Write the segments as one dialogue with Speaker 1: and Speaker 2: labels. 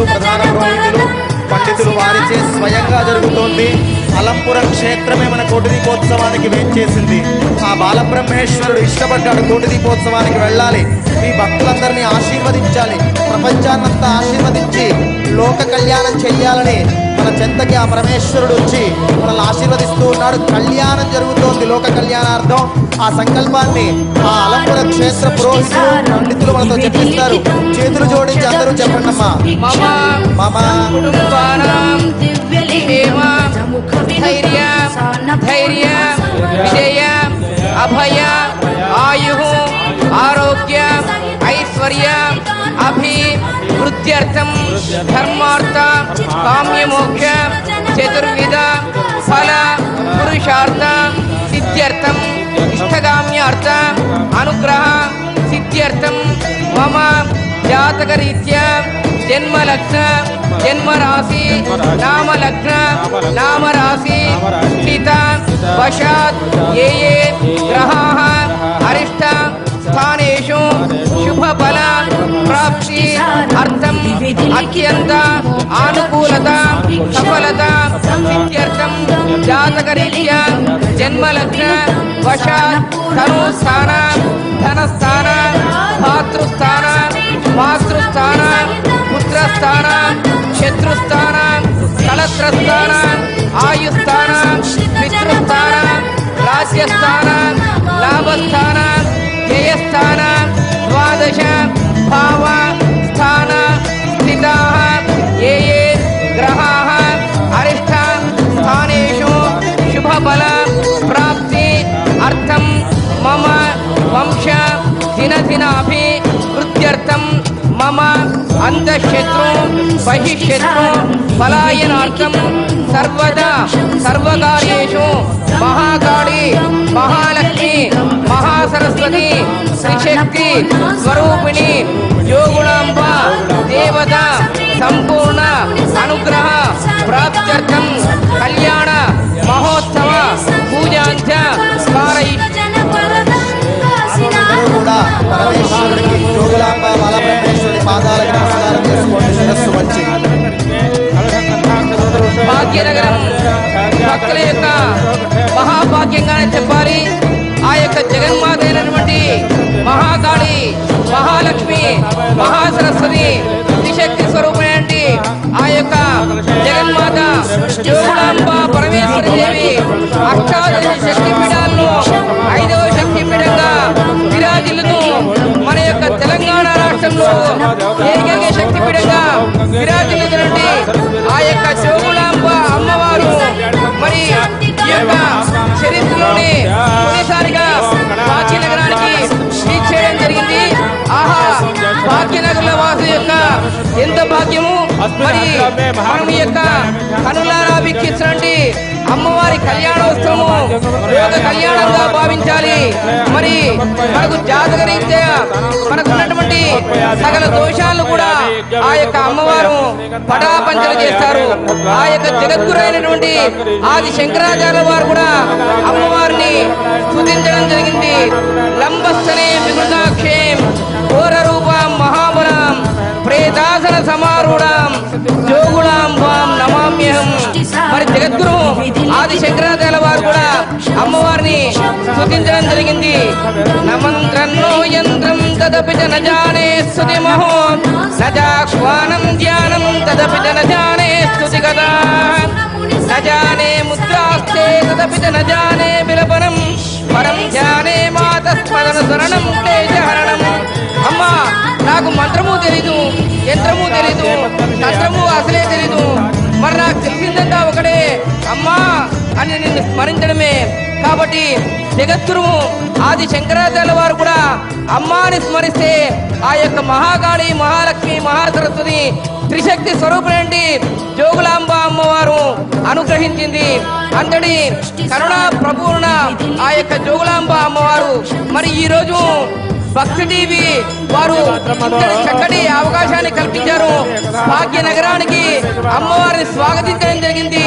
Speaker 1: పురోహితులు, ప్రధాన పురోహితులు, పండితులు వారిచే స్వయంగా జరుగుతోంది. అలంపురం క్షేత్రమే మన కోటి దీపోత్సవానికి వేంచేసింది. ఆ బాలబ్రహ్మేశ్వరుడు ఇష్టపడ్డాడు కోటి దీపోత్సవానికి వెళ్ళాలి, మీ భక్తులందరినీ ఆశీర్వదించాలి, ప్రపంచాన్నంతా ఆశీర్వదించి లోక కళ్యాణం చెయ్యాలని మన చెంతకి ఆ పరమేశ్వరుడు వచ్చి మనల్ని ఆశీర్వదిస్తూ ఉన్నాడు. కళ్యాణం జరుగుతోంది లోక కళ్యాణార్థం. ఆ సంకల్పాన్ని ఆ అలంపుర క్షేత్ర పురోహితులు, పండితులు మనతో చెప్పిస్తారు. చేతులు జోడించి అందరూ చెప్పండి అమ్మా.
Speaker 2: ధైర్య విజయ అభయ ఆయు ఆరోగ్య ఐశ్వర్య అభివృద్ధ్యర్థం ధర్మార్థ కామ్యమోక్ష చతుర్విధ ఫల పురుషార్థ సిద్ధ్యర్థం ఇష్టకామ్యార్థ అనుగ్రహ సిద్ధ్యర్థం మమ జాతకరీత్యా జన్మలగ్న జన్మరాశి నామలగ్న నామరాశి స్థిత వశాత్ ఏ ఏ గ్రహాః అరిష్ట స్థానేషు శుభఫల ప్రాప్తి అర్థం అత్యంత ఆనుకూలత సఫలత సిద్ధ్యర్థం జాతకరీత్యా జన్మలగ్న వశాత్ ధనుస్థాన ధనస్థాన భాతృస్థాన మాతృస్థాన పుత్రస్థాన శత్రుస్థాన కళత్రస్థాన ఆయుస్థాన పితృస్థాన రాజ్యస్థాన లాభస్థాన జయస్థాన ద్వాదశ భావ స్థాన స్థితాః ఏ ఏ గ్రహాః అరిష్ట స్థానేషు శుభఫల ప్రాప్తి అర్థం మమ వంశ దినదినాభివృద్ధ్యర్థం మమ అంతఃశత్రు బహిఃశత్రు పలాయనార్థం సర్వదా సర్వకార్యేషు మహాకాళి మహాలక్ష్మి మహాసరస్వతి శ్రీశక్తి స్వరూపిణి యోగుణాంబ దేవత సంపూర్ణ అనుగ్రహ ప్రాప్త్యర్థం కళ్యాణ మహోత్సవ పూజాంచ
Speaker 1: కూడా పరమేశ్వరుడికి జోగులాంబ బాలబ్రహ్మేశ్వరుడి పాదాలకు నమస్కారం చేసుకోండి శిరస్సు వచ్చి.
Speaker 2: భాగ్యనగరం భక్తుల యొక్క మహాభాగ్యంగానే చెప్పాలి. ఆ యొక్క జగన్మాత అయినటువంటి మహాకాళి మహాలక్ష్మి మహాసరస్వతి త్రిశక్తి స్వరూపమైనటువంటి ఆ యొక్క జగన్మాత జోగులాంబ పరమేశ్వరి దేవి అష్టాదశ శక్తి పీఠాల్లో 5వ శక్తి పీఠంగా విరాజిల్లుతూ మన యొక్క తెలంగాణ రాష్ట్రంలో ఏకైక శక్తి పీఠంగా విరాజిల్లుతున్నటువంటి ఆ యొక్క జోగులాంబ అమ్మవారు మరి ఈ యొక్క చరిత్రలోని తొలిసారిగా భాగ్యనగరానికి రీచ్ చేయడం జరిగింది. ఆహా, భాగ్యనగర వాసు యొక్క ఎంత భాగ్యము. మరి మనం ఈ యొక్క కనులారా వీక్షించండి అమ్మవారి కళ్యాణోత్సవము యోగ కళ్యాణంగా భావించాలి. మరి మనకు జాతకరీత్యా మనకున్నటువంటి సకల దోషాలను కూడా ఆ యొక్క అమ్మవారు పటాపంచలు చేస్తారు. ఆ యొక్క జగద్గురు అయినటువంటి ఆది శంకరాచార్య వారు కూడా అమ్మవారిని స్తుతించడం జరిగింది. లంబస్థనే విమృతాక్షేం ఘోర రూపం మహాబలం ప్రేతాసన సమారూఢం జోగులాంబాం నమామ్యహం. మరి జగద్గురు ఆది శంకరాచార్య వారు కూడా అమ్మవారిని స్తుతించడం జరిగింది. నమంత్రన్నో యంత్రం తదపి న జానే స్తుతి మహో నజాహ్వానం ధ్యానం తదపి న జానే స్తుతి కదా న జానే ముద్రాస్తే తదపి న జానే విలపనం పరం ధ్యానే మాతస్మరణ శరణం క్లేశహరణం. అమ్మా, నాకు మంత్రము తెలీదు, యంత్రము తెలీదు, తంత్రము అసలే తెలీదు. మరి నాకు తెలిసిందంతా ఒకటే అమ్మా అని నిన్ను స్మరించడమే. కాబట్టి జగద్గురు ఆది శంకరాచార్య వారు కూడా అమ్మాని స్మరిస్తే ఆ యొక్క మహాకాళి మహాలక్ష్మి మహాసరస్వతి త్రిశక్తి స్వరూపులండి జోగులాంబ అమ్మవారు అనుగ్రహించింది. అంతటి కరుణా ప్రపూర్ణ ఆ యొక్క జోగులాంబ అమ్మవారు మరి ఈ రోజు భక్తి టీవీ వారు చక్కటి అవకాశాన్ని కల్పించారు. భాగ్యనగరానికి అమ్మవారిని స్వాగతించడం జరిగింది.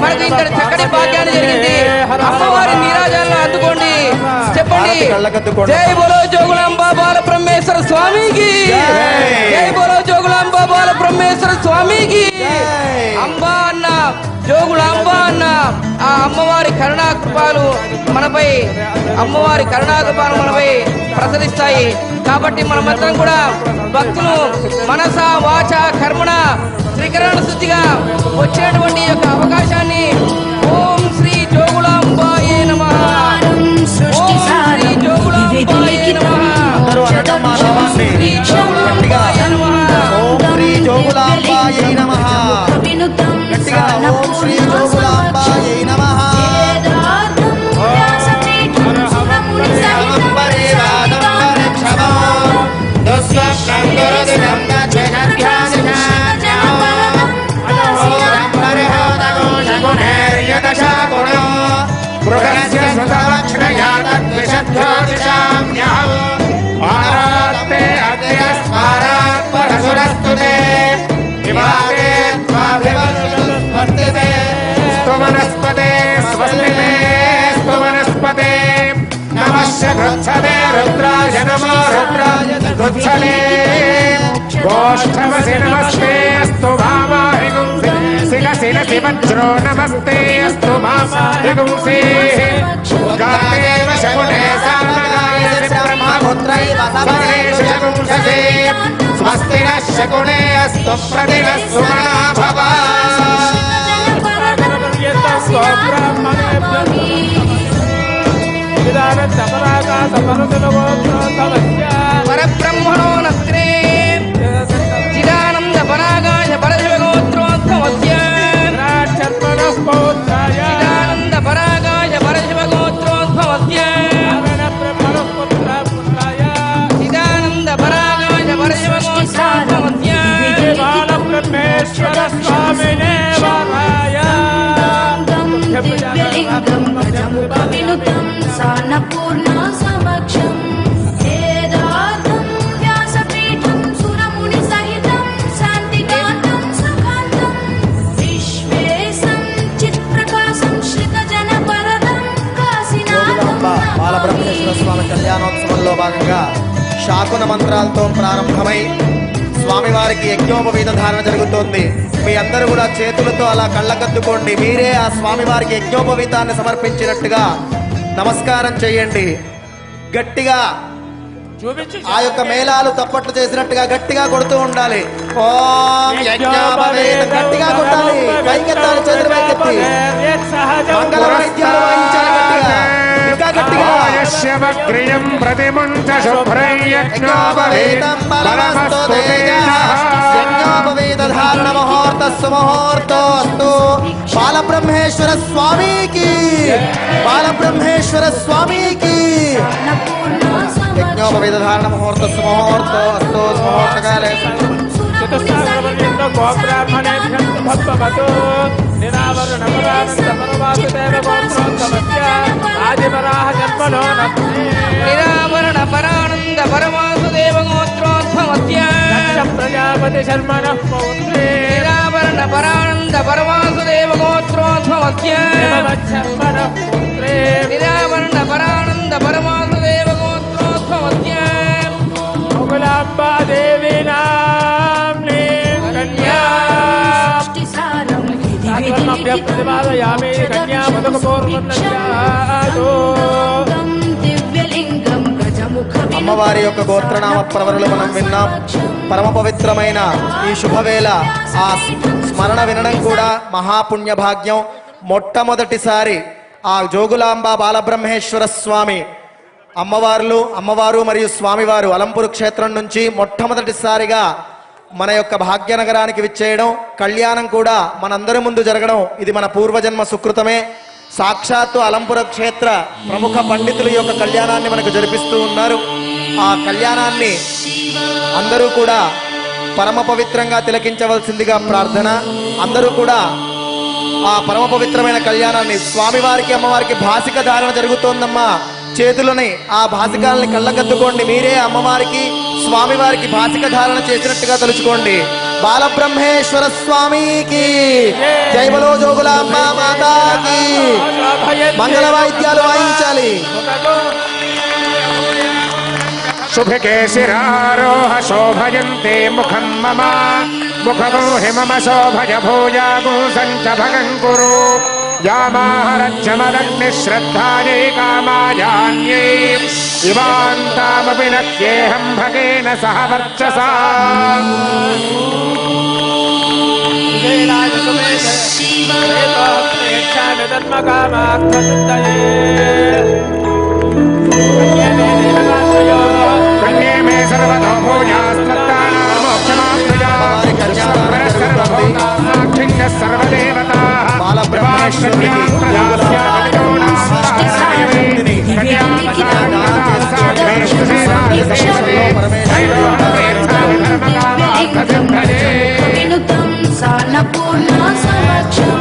Speaker 2: మనకు ఇంతటి చక్కటి భాగ్యాన్ని జరిగింది. అమ్మవారి నీరాజాలను అందుకోండి, చెప్పండి జై బోలో జోగులాంబ బాల బ్రహ్మేశ్వర స్వామికి, జై బోలో జోగులాంబ బాల బ్రహ్మేశ్వర బాలబ్రహ్మేశ్వర స్వామికి
Speaker 1: జై.
Speaker 2: అంబా అన్న జోగుల అంబా అన్న ఆ అమ్మవారి కరుణాకృపాలు మనపై అమ్మవారి కరుణాకృపాలు మనపై ప్రసరిస్తాయి. కాబట్టి మనమందరం కూడా భక్తులు మనస వాచ కర్మణ శ్రీకరణ శుద్ధిగా వచ్చేటువంటి యొక్క అవకాశాన్ని ఓం శ్రీ జోగులాంబాయే నమః, ఓం శ్రీ జోగులాంబాయే నమః,
Speaker 1: అందరూ అనడం మా నామాన్ని గట్టిగా ఓం శ్రీ జోగులాంబాయై నమః, గట్టిగా ఓం శ్రీ జోగులాంబాయై నమః.
Speaker 3: వనస్పతే వనస్పతే నమః రుద్రాయ నమో రుద్రాయ రుద్రలే గోష్ఠవసి నమస్తే అస్తు భామాహి గుంసి శిరసి వజ్రో నమస్తే అస్తు భామాహి గుంసి గాదేవ శకునే సామగాయ బ్రహ్మపుత్రైవ సమరేష గుంసే స్వస్తి నః శకునే అస్తు ప్రతిన సుమనా భవ.
Speaker 2: పరబ్రహ్మణో నస్త్రే చిదానంద పరాగాయ పరశివగోత్రోద్భవస్య చిదానంద పరాగాయ పరశివగోత్రోద్భవస్య చిదానంద పరాగాయ పరశివగోత్రోద్భవస్య
Speaker 3: బాలబ్రహ్మేశ్వర స్వామినే వరాయ
Speaker 4: దివ్యలింగం గజముఖవినుతం సాన్నపూర్ణ సమక్షం వేదార్థం వ్యాసపీఠం సురముని సహితం శాంతికాంతం సుఖాంతం విశ్వేశం చిత్ప్రకాశం శ్రితజనపరదం
Speaker 1: జోగులాంబ బాలబ్రహ్మేశ్వర స్వామి కళ్యాణోత్సవంలో భాగంగా శాకున మంత్రాలతో ప్రారంభమై స్వామివారికి యజ్ఞోపవీత ధారణ జరుగుతోంది. మీ అందరూ కూడా చేతులతో అలా కళ్ళకద్దుకోండి. మీరే ఆ స్వామివారికి యజ్ఞోపవీతాన్ని సమర్పించినట్టుగా నమస్కారం చేయండి. గట్టిగా ఆ యొక్క మేళాలు తప్పట్లు చేసినట్టుగా గట్టిగా కొడుతూ ఉండాలి. ఓం యజ్ఞోపవీత గట్టిగా కొట్టాలి. పైకెత్తాలి, చేతులు పైకెత్తి మంగళ వాయిద్యాలు వాయించాలి గట్టిగా, ఇంకా గట్టిగా.
Speaker 3: శివగ్రియం ప్రతిముంచ శుభ్రం
Speaker 1: యజ్ఞోపవీతం బలమస్తు తేజః యజ్ఞోపవీత ధారణ ముహూర్తస్సు ముహూర్తోస్తు. బాలబ్రహ్మేశ్వర స్వామికి, బాలబ్రహ్మేశ్వర స్వామికి. యజ్ఞోపవీత ధారణ ముహూర్తస్సు ముహూర్తోస్తు ముహూర్తకాలే
Speaker 2: నిరావరణ పరానంద పరమాసుదేవ గోత్రోద్భవస్య
Speaker 3: ప్రజాపతి శర్మణ పౌత్రే
Speaker 2: నిరావరణ పరానంద పరమాసుదేవ గోత్రోద్భవస్య నిరావరణ పరానంద పరమాసుదేవ గోత్రోద్భవస్య
Speaker 3: దేవి నామ్ని కన్యా ప్రతిపాదయామి కన్యా
Speaker 4: దివ్యలింగం గజముఖవినుతం
Speaker 1: అమ్మవారి యొక్క గోత్రనామ ప్రవరులు మనం విన్నాం. పరమ పవిత్రమైన ఈ శుభవేళ ఆ స్మరణ వినడం కూడా మహాపుణ్య భాగ్యం. మొట్టమొదటిసారి ఆ జోగులాంబ బాలబ్రహ్మేశ్వర స్వామి అమ్మవారు మరియు స్వామివారు అలంపూరు క్షేత్రం నుంచి మొట్టమొదటిసారిగా మన యొక్క భాగ్యనగరానికి విచ్చేయడం, కళ్యాణం కూడా మనందరి ముందు జరగడం ఇది మన పూర్వజన్మ సుకృతమే. సాక్షాత్తు అలంపుర క్షేత్ర ప్రముఖ పండితుల యొక్క కళ్యాణాన్ని మనకు జరిపిస్తూ ఉన్నారు. ఆ కళ్యాణాన్ని అందరూ కూడా పరమ పవిత్రంగా తిలకించవలసిందిగా ప్రార్థన. అందరూ కూడా ఆ పరమ పవిత్రమైన కళ్యాణాన్ని స్వామివారికి అమ్మవారికి భాసిక ధారణ జరుగుతోందమ్మా. చేతులని ఆ భాసికాలని కళ్ళకద్దుకోండి. మీరే అమ్మవారికి స్వామివారికి భాసిక ధారణ చేసినట్టుగా తలుచుకోండి. బాలబ్రహ్మేశ్వర స్వామికి జై బలో, జోగులాంబ మాతాకి. మంగళ వాయిద్యాలు వాయించాలి.
Speaker 3: శుభకే శిరారోహ శోభయంతే ముఖం మమ मुखतो हिममशोभज भूयागो सञ्च भगं कुरु यामाहरच्छमदग्निश्रद्धायै कामायान्यै इवान्तामपि नक्येऽहं भगेन सह वर्चसा कन्ये मे सर्वतो भूयास्त्वत्तानामोक्षमाप्नुयाः सर्वदेवताः
Speaker 4: వినుతం సాన్నపూర్ణ సమక్షం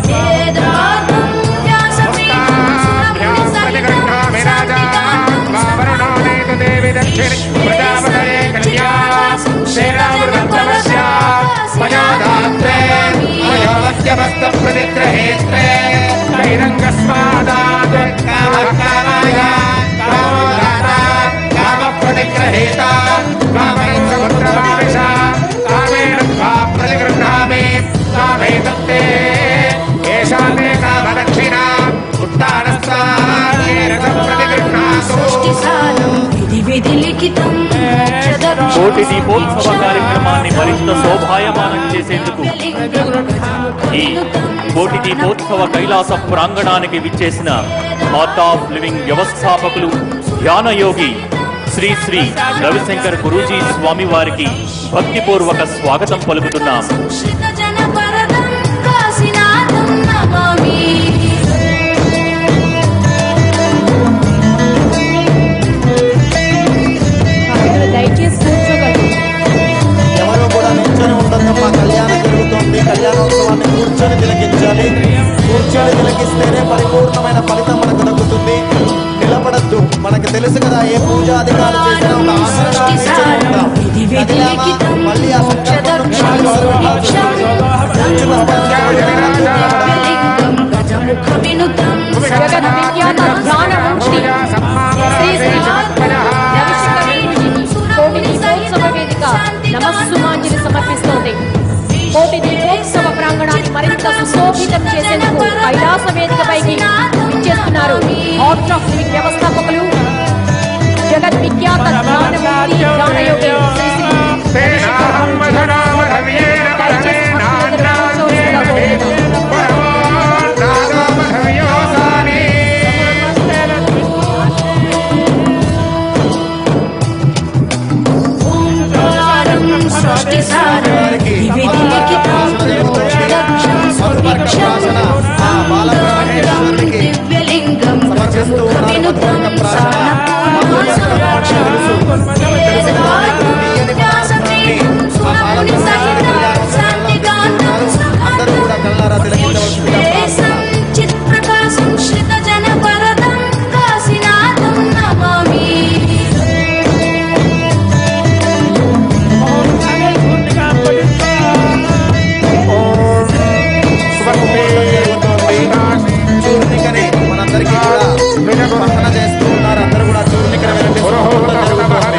Speaker 4: వేదార్థం వ్యాసపీఠం సురముని సహితం శాంతికాంతం
Speaker 3: దేవి దక్షిణ ప్రజాపతయే కన్యా प्रतिग्रहेत्रे कैरङ्गस्मादात् कामकामाय कामोदाता कामप्रतिग्रहेता कामेन समुद्रमाविशा कामेन त्वा प्रतिगृह्णामि कामेतत्ते एषा ते कामदक्षिणा उत्तानस्तानेन प्रतिगृह्णातु
Speaker 4: సృష్టిసారం విధి విధి లిఖితం
Speaker 5: కోటి దీపోత్సవ కార్యక్రమాన్ని మరింత శోభాయమానం చేసేందుకు ఈ కోటి దీపోత్సవ కైలాస ప్రాంగణానికి విచ్చేసిన హార్ట్ ఆఫ్ లివింగ్ వ్యవస్థాపకులు ధ్యానయోగి శ్రీ శ్రీ రవిశంకర్ గురూజీ స్వామి వారికి భక్తిపూర్వక స్వాగతం పలుకుతున్నాం.
Speaker 4: సంశ్రిత జనపరదం కాశీనాథం నమామి
Speaker 1: ఎవరు కూడా నిల్చొని ఉండొద్దమ్మా. కళ్యాణం జరుగుతోంది. కళ్యాణోత్సవాన్ని కూర్చొని తిలకించాలి. కూర్చొని తిలకిస్తేనే పరిపూర్ణమైన ఫలితం మనకు దక్కుతుంది. నిలబడద్దు. మనకు తెలుసు కదా, ఏ పూజాధికారులు చేసినా ఒక ఆసనంలో నిల్చొని ఉంటాం. కదిలామా, మళ్ళీ ఆ సంకల్పం
Speaker 4: గజముఖ వినుతం
Speaker 6: జగద్విఖ్యాత ధ్యానవంశీ శ్రీ శ్రీ కోటి దీపోత్సవ వేదిక నమస్సుమాంజలి సమర్పిస్తోంది. కోటి దీపోత్సవ ప్రాంగణాన్ని మరింత సుశోభితం చేసేందుకు కైలాస వేదికపైకి విచ్చేస్తున్నారు హార్ట్ ఆఫ్ లివింగ్ వ్యవస్థాపకులు జగద్విఖ్యాత ధ్యానవంశీ ధ్యానయోగి శ్రీ శ్రీ
Speaker 4: సృష్టిసారం విధి లిఖితం దివ్యలింగం గజముఖ వినుతం సాన్నపూర్ణ సమక్షం వ్యాసపీఠం సురముని సహితం శాంతికాంతం సుఖాంతం చిత్ప్రకాశం శ్రిత జనపరదం కాశీనాథం నమామి
Speaker 1: చూర్ణికని మనందరికీ కూడా పఠన చేస్తూ ఉన్నారు. అందరూ కూడా చూర్ణికని వినండి.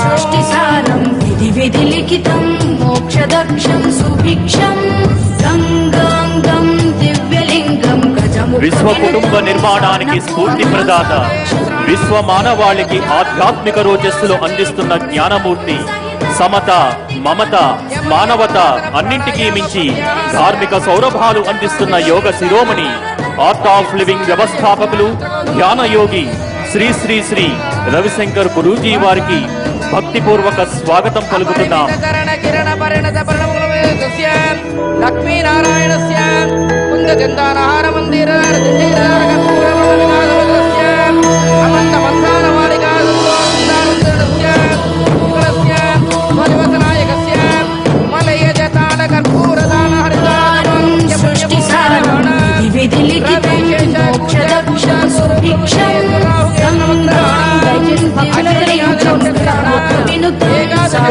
Speaker 4: సృష్టిసారం విధి విధి లిఖితం మోక్షదక్షం సుభిక్షం గంగాంగం దివ్యలింగం గజముఖ
Speaker 5: విశ్వ కుటుంబ నిర్మాణానికి స్ఫూర్తి ప్రదాత, విశ్వ మానవాళికి ఆధ్యాత్మిక రోజస్సులు అందిస్తున్న జ్ఞానమూర్తి, సమత, మమత, మానవత అన్నింటికీ మించి ధార్మిక సౌరభాలు అందిస్తున్న యోగ శిరోమణి హార్ట్ ఆఫ్ లివింగ్ వ్యవస్థాపకులు ధ్యానయోగి శ్రీ శ్రీ శ్రీ రవిశంకర్ గురూజీ వారికి భక్తిపూర్వక స్వాగతం పలుకుతున్నాం.
Speaker 2: లక్ష్మీనారాయణస్య కుందచందానహార మందిర
Speaker 4: సృష్టిసారం విధి లిఖితం మోక్షదక్షం సుభిక్షం చిత్ప్రకాశం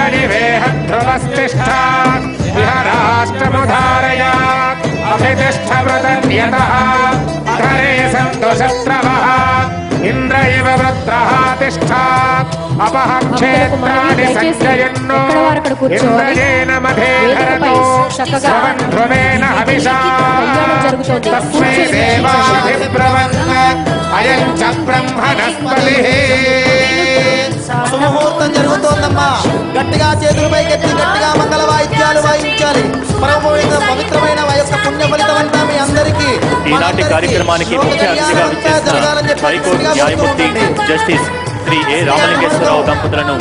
Speaker 3: ध्रुवस्तिष्ठा विहराष्ट्रमुधारय अभितिष्ठ व्रतन्यतः अधरे सन्तु शत्रवः इंद्र इव वृत्रः तिष्ठात् अपः क्षेत्राणि सञ्जयन्नो इंद्रजेन मधेधरतो स्वं ध्रुवेन हविषा तस्मै देवाभिब्रवन् अयं च ब्रह्मणस्पतिः
Speaker 1: శుభముహూర్తం జరుగుతోందమ్మా. గట్టిగా చేతులు పైకెత్తి గట్టిగా మంగళ వాయిద్యాలు వాయించాలి. పవిత్రమైన యొక్క పుణ్య ఫలితం అంతా మీ అందరికీ.
Speaker 5: ఈనాటి కార్యక్రమానికి ముఖ్య అతిథిగా విచ్చేసిన హైకోర్టు న్యాయమూర్తి జస్టిస్ శ్రీ ఏ రామలింగేశ్వరరావు దంపతులను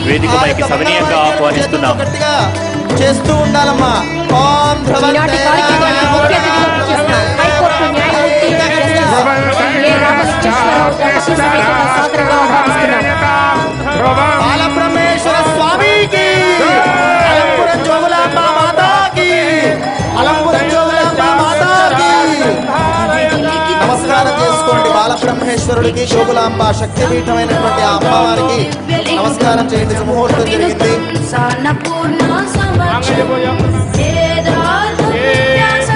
Speaker 5: వేదికపైకి సవినీయంగా ఆహ్వానిస్తున్నాం.
Speaker 1: గట్టిగా చేస్తూ ఉండాలమ్మా. ఓం
Speaker 6: ఈనాటి కార్యక్రమానికి ముఖ్య అతిథిగా విచ్చేసిన హైకోర్టు న్యాయమూర్తి జస్టిస్ ఏ రామలింగేశ్వరరావు దంపతుల సమేతంగా సాదరంగా ఆహ్వానిస్తున్నాం.
Speaker 1: బాలబ్రహ్మేశ్వర స్వామికి, అలంపురం జోగులాంబ మాతాకి, అలంపురం జోగులాంబ మాతాకి. నమస్కారం చేసుకోండి. బాలబ్రహ్మేశ్వరుడికి, జోగులాంబ శక్తిపీఠమైనటువంటి ఆ అమ్మవారికి నమస్కారం చేయండి. ముహూర్తం జరిగింది.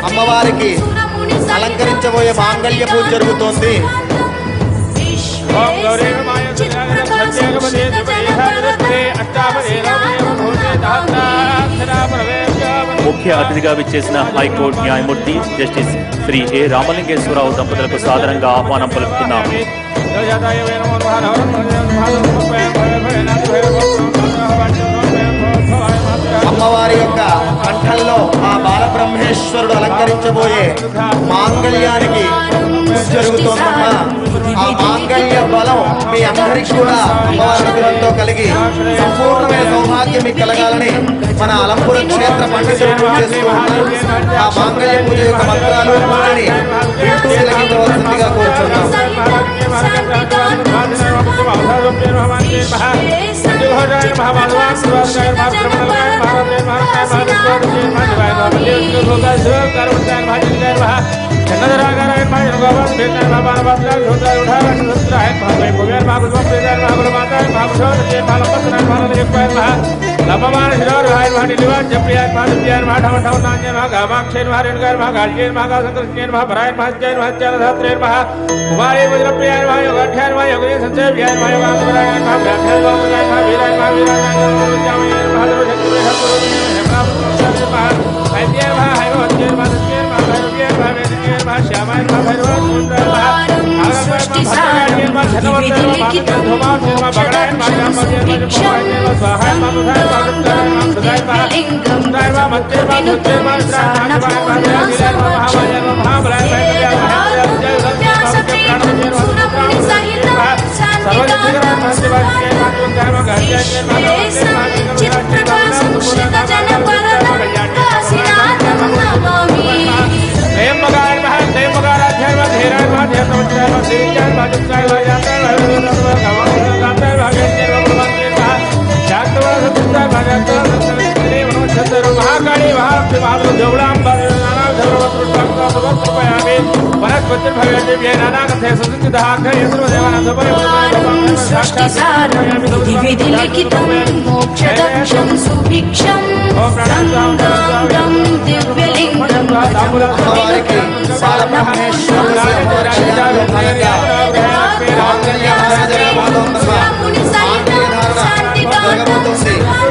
Speaker 1: అమ్మవారికి అలంకరించబోయే మాంగళ్య పూజ జరుగుతోంది.
Speaker 5: ముఖ్య అతిథిగా విచ్చేసిన హైకోర్టు న్యాయమూర్తి జస్టిస్ శ్రీ ఏ రామలింగేశ్వరరావు దంపతులకు సాదరంగా ఆహ్వానం పలుకుతున్నాం.
Speaker 1: అమ్మవారి యొక్క కంఠంలో ఆ బాలబ్రహ్మేశ్వరుడు అలంకరించబోయే మాంగళ్యానికి పూజ జరుగుతోందమ్మా. ఆ మాంగళ్య బలం మీ అందరికీ కూడా అమ్మవారి అనుగ్రహంతో కలిగి సంపూర్ణమైన సౌభాగ్యం మీకు కలగాలని మన అలంపుర క్షేత్ర పండితులు పూజ చేస్తూ ఉన్నారు. ఆ మాంగళ్య పూజ యొక్క మంత్రాలు పూజని వింటూ తిలకించవలసిందిగా కోరుచున్నాం.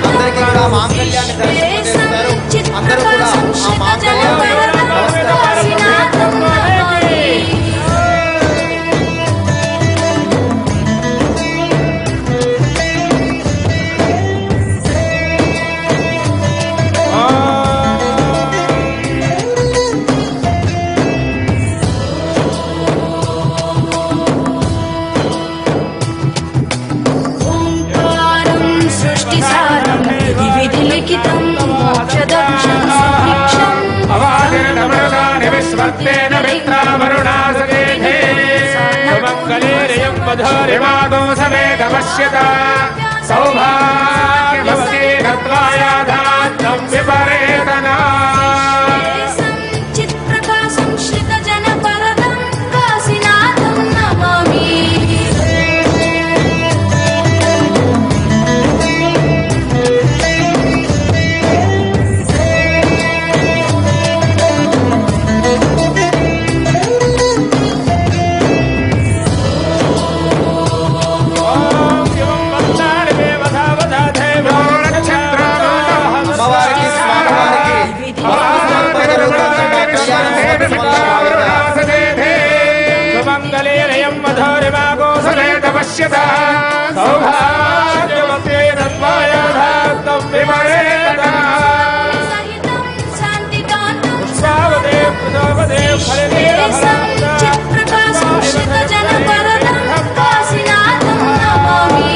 Speaker 1: అందరికీ కూడా మాంగళ్యాన్ని దర్శింపజేస్తారు. అందరూ కూడా ఆ మాంగళ్యాన్ని
Speaker 3: सौभाग्यवती गत्वायाधात्तं विपरेतना
Speaker 4: సహితం శాంతికాంతం
Speaker 3: పుష్పావదేవ్ పుష్పదేవ్
Speaker 4: విశ్వేశం చిత్ప్రకాశం శ్రితజనపరదం కాశీనాథం నమామి.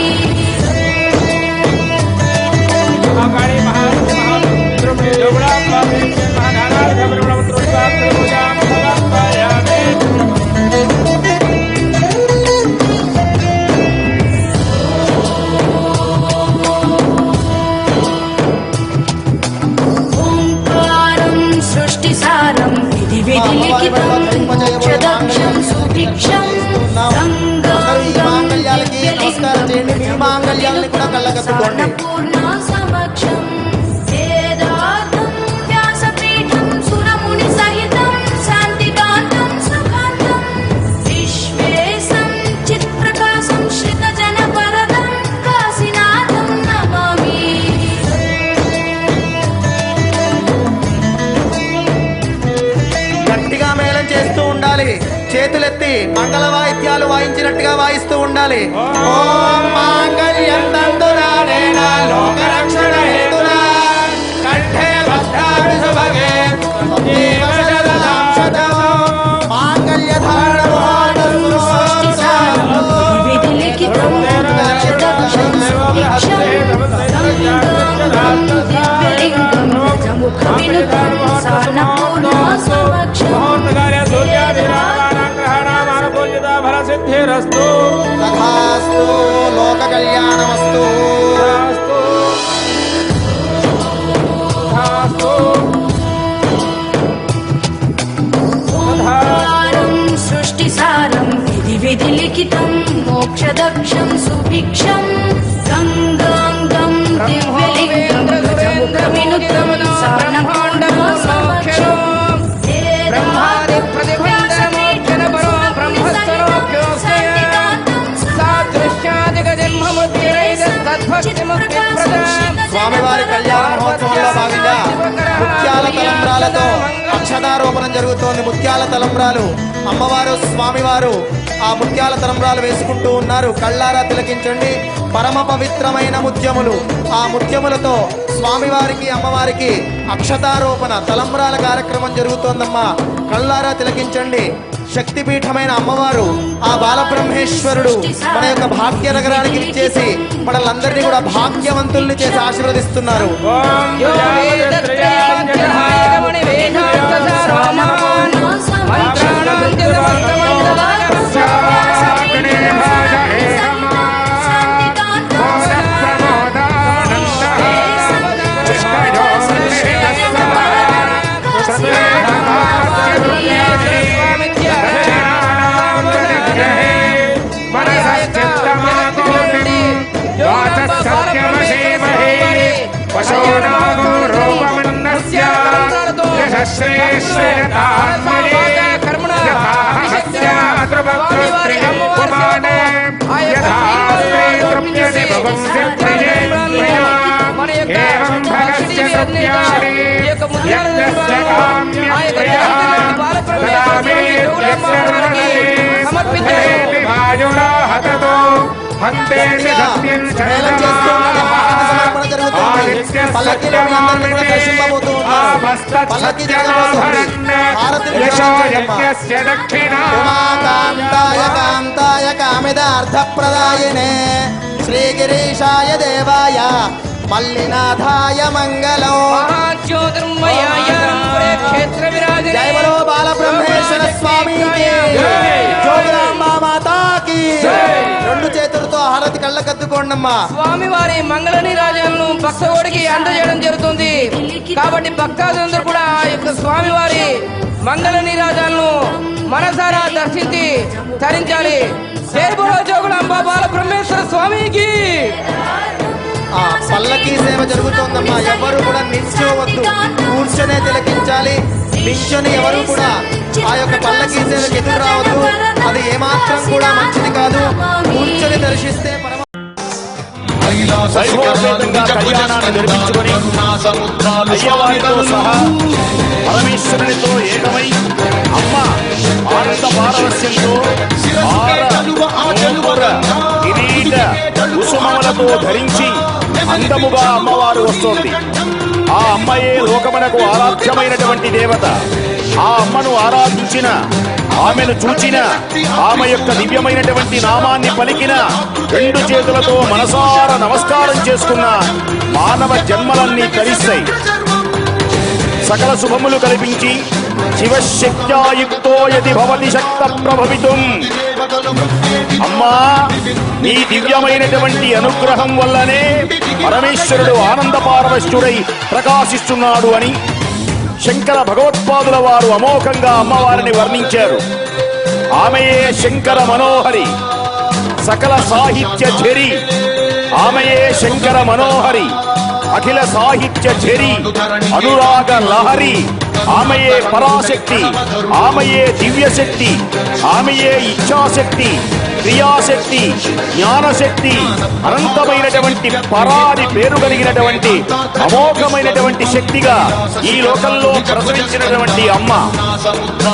Speaker 4: ఓంకారం సృష్టిసారం విధి విధి లిఖితం మోక్షదక్షం సుభిక్షం
Speaker 1: అందరూ ఈ మాంగళ్యాలకి నమస్కారం చేయండి. మీ మాంగళ్యాలని కూడా కళ్ళకద్దుకోండి.
Speaker 4: పూర్ణ సమక్షం వేదాంతం వ్యాసపీఠం సురముని సహితం శాంతికాంతం సుఖాంతం విశ్వేశం చిత్ప్రకాశం శ్రితజనపరదం కాశీనాథం నమామి.
Speaker 1: గట్టిగా మేళం చేస్తూ ఉండాలి. చేతులెత్తి మంగళ వాయిద్యాలు వాయించినట్టుగా వాయిస్తూ ఉండాలి. ఓం మాంగళ్యం తంతునానేన లోకరక్షణ హేతునా కంఠే భద్రామి సుభగే జీవ శరదాం శతం మాంగళ్యధారణమోహనస్తు
Speaker 4: విధి లిఖితం మోక్షదక్షం సుభిక్షం దివ్యలింగం గజముఖ వినుతం సానపూర్ణ సమక్షం
Speaker 3: సిద్ధిరస్తు
Speaker 1: తథాస్తు లోక కళ్యాణమస్తు.
Speaker 4: ఓంకారం సృష్టిసారం విధి విధి లిఖితం మోక్షదక్షం సుభిక్షం గంగాంగం దివ్యలింగం గజముఖ వినుతం సానపూర్ణ సమక్షం
Speaker 2: బ్రహ్మాది ప్రతిబంధనమోక్షణ పరో బ్రహ్మస్వరూప్యోస్య సాదృశ్యాదిక జన్మముద్రైన తద్భక్తిముక్తి ప్రదాం.
Speaker 1: స్వామివారి కళ్యాణ మహోత్సవంలో భాగంగా ముత్యాల తలంబ్రాలతో అక్షతారోపణం జరుగుతోంది. ముత్యాల తలంబ్రాలు అమ్మవారు స్వామివారు ఆ ముత్యాల తలంబ్రాలు వేసుకుంటూ ఉన్నారు. కళ్ళారా తిలకించండి. పరమ పవిత్రమైన ముత్యములు. ఆ ముత్యములతో స్వామివారికి అమ్మవారికి అక్షతారోపణ తలంబ్రాల కార్యక్రమం జరుగుతోందమ్మా. కళ్ళారా తిలకించండి. శక్తిపీఠమైన అమ్మవారు ఆ బాలబ్రహ్మేశ్వరుడు మన యొక్క భాగ్యనగరానికి ఇచ్చేసి మనల్ని కూడా భాగ్యవంతుల్ని చేసి ఆశీర్వదిస్తున్నారు.
Speaker 2: యో వేదత్రయాధ్యాయ రమణి వేదాంతసారమాన్ మంత్రాణాం
Speaker 1: మేళం చేస్తూ ఉండగా వాహన సమర్పణ జరుగుతుంది. పల్లకీలో మీ అందరినీ కూడా దర్శింపబోతూ ఉన్నారు. పల్లకీ జరగబోతుంది. హారతిని గ్రహించండి. ఉమాకాంతాయ కాంతాయ కామిదార్థప్రదాయినే శ్రీగిరీశాయ దేవాయ మల్లినాథాయ మంగళం.
Speaker 2: మహాజ్యోతిర్మయాయ క్షేత్ర విరాజినే
Speaker 1: జయ బలో బాలబ్రహ్మేశ్వర స్వామికి జోగులాంబ మాతాకి. రెండు చేతులతో హారతి కళ్ళకద్దుకోండమ్మా.
Speaker 2: స్వామివారి మంగళ నీరాజనను భక్తకోడికి అందజేయడం జరుగుతుంది. కాబట్టి భక్తాదులందరూ కూడా ఆ యొక్క స్వామివారి మంగళ నీరాజనను మనసారా దర్శించి ధరించాలి. జయబులో జోగులాంబ బాల బ్రహ్మేశ్వర స్వామికి.
Speaker 1: ఆ పల్లకీ సేవ జరుగుతోందమ్మా. ఎవరు కూడా నిల్చోవద్దు, కూర్చొనే తిలకించాలి. నిల్చొని ఎవరు కూడా ఆ యొక్క పల్లకీ సేవకి ఎదురు రావద్దు. అది ఏమాత్రం కూడా మంచిది కాదు. కూర్చొని దర్శిస్తే
Speaker 5: వైభవపేతంగా కళ్యాణాన్ని నిర్మించుకొని అయ్యవారితో సహా పరమేశ్వరునితో ఏకమై అమ్మ ఆనంద పారవస్యంతో కిరీట కుసుమములతో ధరించి
Speaker 3: అందముగా అమ్మవారు వస్తోంది. ఆ అమ్మయే లోకమునకు ఆరాధ్యమైనటువంటి దేవత. ఆ అమ్మను ఆరాధించిన, ఆమెను చూచిన, ఆమె యొక్క దివ్యమైనటువంటి నామాన్ని పలికిన, రెండు చేతులతో మనసార నమస్కారం చేసుకున్న మానవ జన్మలన్నీ తరిస్తాయి. సకల శుభములు కల్పించి శివశక్త్యాయుక్తో యది భవతి శక్త ప్రభవితుం. అమ్మా, నీ దివ్యమైనటువంటి అనుగ్రహం వల్లనే పరమేశ్వరుడు ఆనంద పారవశ్యుడై ప్రకాశిస్తున్నాడు అని శంకర భగవత్పాదుల వారు అమోఘంగా అమ్మవారిని వర్ణించారు. ఆమెయే శంకర మనోహరి, సకల సాహిత్య ఝరి. ఆమెయే శంకర మనోహరి, అఖిల సాహిత్య ఝరి, అనురాగ లహరి. ఆమెయే పరాశక్తి, ఆమెయే దివ్యశక్తి, ఆమెయే ఇచ్ఛాశక్తి, క్రియాశక్తి, జ్ఞానశక్తి, అనంతమైనటువంటి పరాది పేరు కలిగినటువంటి అమోఘమైనటువంటి శక్తిగా ఈ లోకంలో ప్రసవించినటువంటి అమ్మ.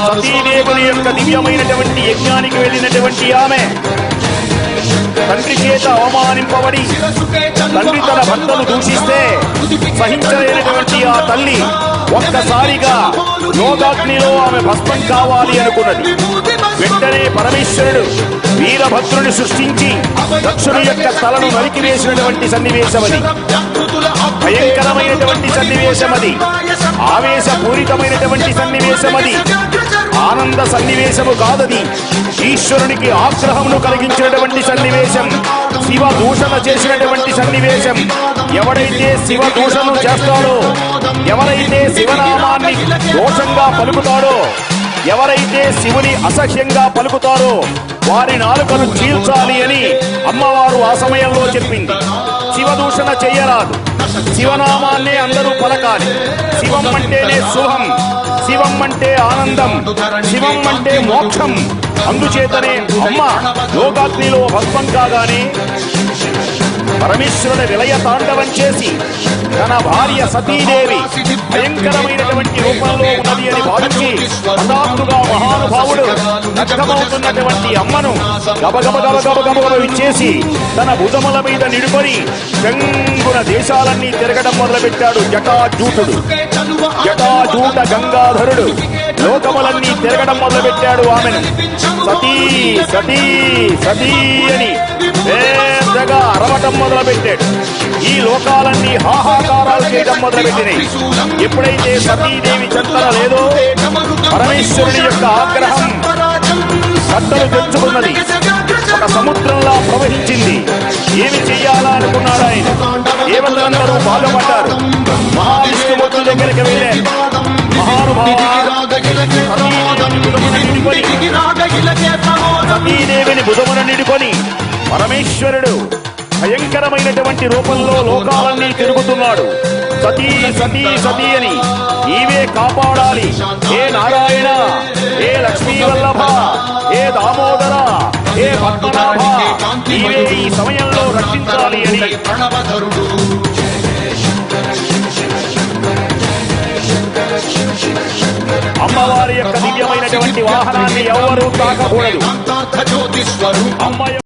Speaker 3: సతీదేవుని యొక్క దివ్యమైనటువంటి యజ్ఞానికి వెళ్ళినటువంటి ఆమె తండ్రి చేత అవమానింపబడి తండ్రి తన భర్తను దూషిస్తే సహించలేనటువంటి ఆ తల్లి ఒక్కసారిగా యోగాగ్నిలో ఆమె భస్మం కావాలి అనుకున్నది. వెంటనే పరమేశ్వరుడు వీరభద్రుని సృష్టించి దక్షుని యొక్క తలను నరికివేసినటువంటి సన్నివేశమది. భయంకరమైనటువంటి సన్నివేశమది. ఆవేశపూరితమైనటువంటి సన్నివేశమది. ఆనంద సన్నివేశము కాదది. ఈశ్వరునికి ఆగ్రహమును కలిగించినటువంటి సన్నివేశం, శివ దూషణ చేసినటువంటి సన్నివేశం. ఎవడైతే శివ దూషణ చేస్తాడో, ఎవరైతే శివనామాన్ని దోషంగా పలుకుతాడో, ఎవరైతే శివుని అసహ్యంగా పలుకుతారో వారి నాలుకను చీల్చాలి అని అమ్మవారు ఆ సమయంలో చెప్పింది. శివదూషణ చెయ్యరాదు, శివనామాన్నే అందరూ పలకాలి. శివం అంటేనే శుభం, శివం అంటే ఆనందం, శివం అంటే మోక్షం. అందుచేతనే అమ్మ యోగాగ్నిలో భస్మం కాగానే పరమేశ్వరుని విలయ తాండవం చేసి తన భార్య సతీదేవి భయంకరమైనటువంటి రూపంలో ఉన్నది అని భావించి హఠాత్తుగా మహానుభావుడు నగ్నమవుతున్నటువంటి అమ్మను గబగబ ఇచ్చేసి తన భుజముల మీద నిడుకొని గంగున దేశాలన్నీ తిరగడం మొదలుపెట్టాడు జటాజూటుడు. జటాజూట గంగాధరుడు లోకములన్నీ తిరగడం మొదలుపెట్టాడు ఆమెను. సతీ సతీ సతీ అని పెద్దగా అరవటం మొదలుపెట్టాడు. ఈ లోకాలన్నీ హాహాకారాలు చేయడం మొదలుపెట్టినాయి. ఎప్పుడైతే సతీదేవి చెంతన లేదో పరమేశ్వరుని యొక్క ఆగ్రహం కట్టలు తెచ్చుకున్నది, ఒక సముద్రంలా ప్రవహించింది. ఏమి చెయ్యాలా అనుకున్నాడు ఆయన. దేవతలందరూ బాధపడ్డారు. మహావిష్ణుమూర్తి దగ్గరికి వెళ్ళారు. సతీదేవిని భుజమున నిడుకొని పరమేశ్వరుడు భయంకరమైనటువంటి రూపంలో లోకాలన్నీ తిరుగుతున్నాడు. సతీ సతీ సతీ అని నీవే కాపాడాలి. ఏ నారాయణ, ఏ లక్ష్మీ వల్లభ, ఏ దామోదర, ఏ పద్మనాభ, నీవే ఈ సమయంలో రక్షించాలి అని అమ్మవారి యొక్క దివ్యమైనటువంటి వాహనాన్ని ఎవరూ తాకకూడదు. అమ్మ